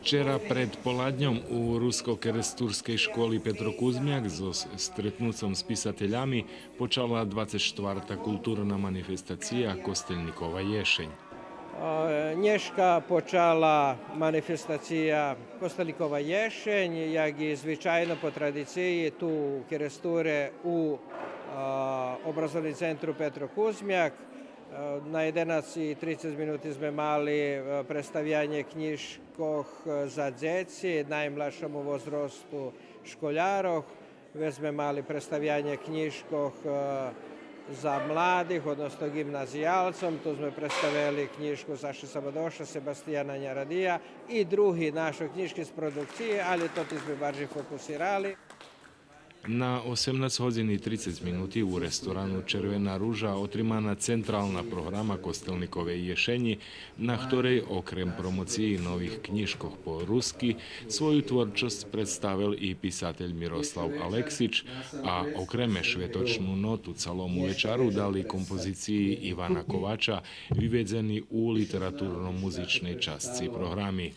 Včera pred poladňom u Rusko-kerestúrskej školy Petro Kuzmiak so stretnúcom s písateľami počala 24. kultúrna manifestácia Kostelníkova jesень. Dneška počala manifestacija Kostelnikova ješenj, jak i звичайно po tradiciji tu u Keresture u obrazovni centru Petro Kuzmiak. Na 11:30 minuti sme mali predstavljanje knjižkoh za djeci, najmlašemu возрасту školjarov. Već sme mali predstavljanje knjižkoh za mladih, odnosno gimnazijalcom. Tu sme predstavili knjižku Saše Sabadoša, Sebastijana Njaradija i drugi naše knjižke z produkcije, ali to sme bardziej fokusirali. Na 18:30 u restoranu Červená rúža otримана centrálna programa Kostelníkovej jeseni, na ktorej okrem promocii nových knižkoch po rusky svoju tvorčosť predstavil i písateľ Miroslav Aleksič a okrem švetočnú notu celomu večaru dali kompozícii Ivana Kovača vyvedzený u literatúrno-muzičnej časti programy.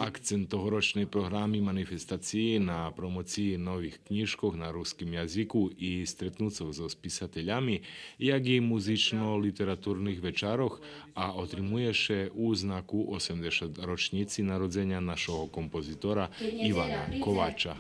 Akcent tohoročnej programy manifestácií na promocii nových knižkoch na ruskim jazyku i stretnúcov so spisateľami, jak i muzično-literatúrnych večaroch a otrimuje še u znaku 80 ročnici narodzenia našeho kompozitora Ivana Kovača.